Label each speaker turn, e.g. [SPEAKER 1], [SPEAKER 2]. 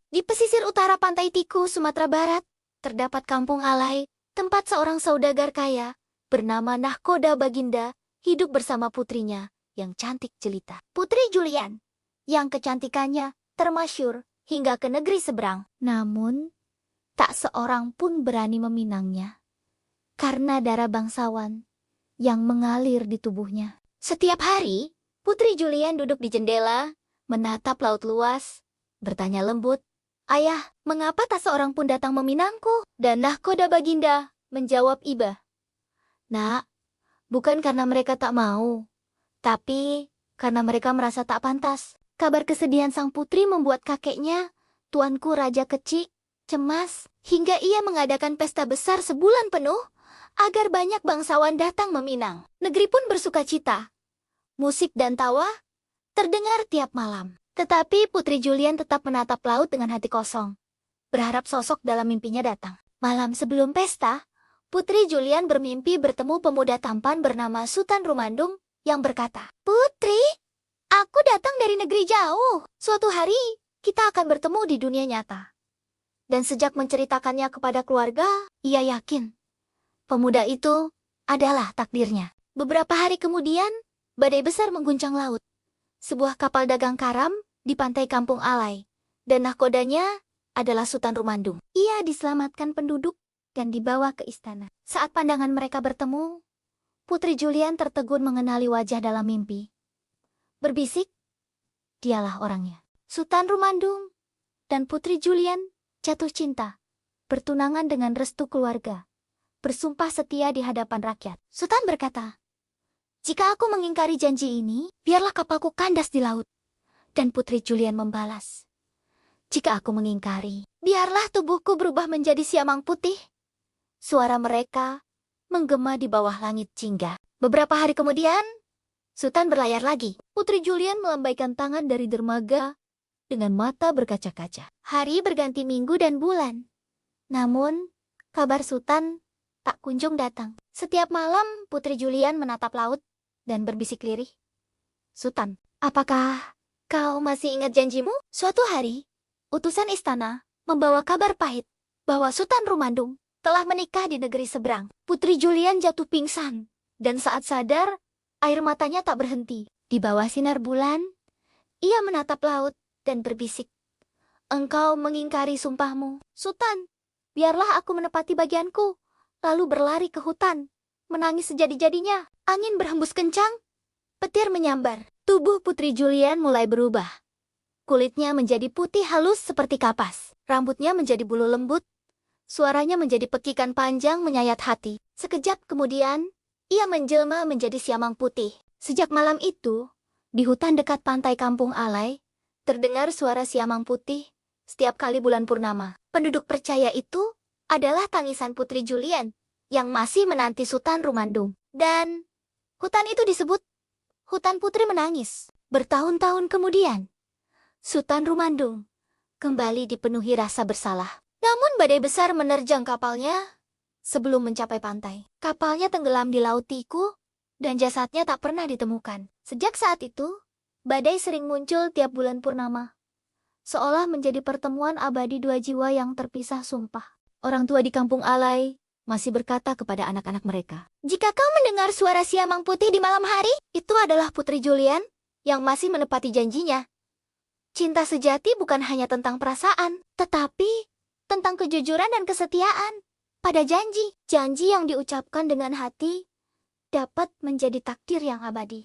[SPEAKER 1] Di pesisir utara Pantai Tiku, Sumatera Barat, terdapat kampung Alai, tempat seorang saudagar kaya bernama Nahkoda Baginda hidup bersama putrinya yang cantik jelita. Putri Julian, yang kecantikannya termasyur hingga ke negeri seberang. Namun, tak seorang pun berani meminangnya karena darah bangsawan yang mengalir di tubuhnya. Setiap hari, Putri Julian duduk di jendela, menatap laut luas, bertanya lembut, "Ayah, mengapa tak seorang pun datang meminangku?" Dan Nahkoda Baginda menjawab iba, "Nak, bukan karena mereka tak mau, tapi karena mereka merasa tak pantas." Kabar kesedihan sang putri membuat kakeknya, Tuanku Raja Kecik, cemas, hingga ia mengadakan pesta besar sebulan penuh agar banyak bangsawan datang meminang. Negeri pun bersuka cita. Musik dan tawa terdengar tiap malam. Tetapi Putri Julian tetap menatap laut dengan hati kosong, berharap sosok dalam mimpinya datang. Malam sebelum pesta, Putri Julian bermimpi bertemu pemuda tampan bernama Sultan Rumandung yang berkata, "Putri, aku datang dari negeri jauh. Suatu hari, kita akan bertemu di dunia nyata." Dan sejak menceritakannya kepada keluarga, ia yakin pemuda itu adalah takdirnya. Beberapa hari kemudian, badai besar mengguncang laut. Sebuah kapal dagang karam di pantai Kampung Alai, dan nahkodanya adalah Sultan Rumandung. Ia diselamatkan penduduk dan dibawa ke istana. Saat pandangan mereka bertemu, Putri Julian tertegun mengenali wajah dalam mimpi. Berbisik, dialah orangnya. Sultan Rumandung dan Putri Julian jatuh cinta, bertunangan dengan restu keluarga, bersumpah setia di hadapan rakyat. Sultan berkata, "Jika aku mengingkari janji ini, biarlah kapalku kandas di laut." Dan Putri Julian membalas, "Jika aku mengingkari, biarlah tubuhku berubah menjadi siamang putih." Suara mereka menggema di bawah langit jingga. Beberapa hari kemudian, Sultan berlayar lagi. Putri Julian melambaikan tangan dari dermaga dengan mata berkaca-kaca. Hari berganti minggu dan bulan. Namun, kabar Sultan tak kunjung datang. Setiap malam, Putri Julian menatap laut dan berbisik lirih, "Sultan, apakah kau masih ingat janjimu?" Suatu hari, utusan istana membawa kabar pahit bahwa Sultan Rumandung telah menikah di negeri seberang. Putri Julian jatuh pingsan, dan saat sadar, air matanya tak berhenti. Di bawah sinar bulan, ia menatap laut dan berbisik, "Engkau mengingkari sumpahmu, Sultan. Biarlah aku menepati bagianku." Lalu berlari ke hutan, menangis sejadi-jadinya. Angin berhembus kencang, petir menyambar. Tubuh Putri Julian mulai berubah. Kulitnya menjadi putih halus seperti kapas. Rambutnya menjadi bulu lembut. Suaranya menjadi pekikan panjang menyayat hati. Sekejap kemudian, ia menjelma menjadi siamang putih. Sejak malam itu, di hutan dekat pantai Kampung Alai, terdengar suara siamang putih setiap kali bulan purnama. Penduduk percaya itu adalah tangisan Putri Julian yang masih menanti Sultan Rumandung. Dan hutan itu disebut Hutan Putri Menangis. Bertahun-tahun kemudian, Sultan Rumandung kembali dipenuhi rasa bersalah. Namun badai besar menerjang kapalnya sebelum mencapai pantai. Kapalnya tenggelam di Laut Tiku dan jasadnya tak pernah ditemukan. Sejak saat itu, badai sering muncul tiap bulan purnama, seolah menjadi pertemuan abadi dua jiwa yang terpisah sumpah. Orang tua di Kampung Alai masih berkata kepada anak-anak mereka, "Jika kau mendengar suara siamang putih di malam hari, itu adalah Putri Julian yang masih menepati janjinya." Cinta sejati bukan hanya tentang perasaan, tetapi tentang kejujuran dan kesetiaan pada janji. Janji yang diucapkan dengan hati dapat menjadi takdir yang abadi.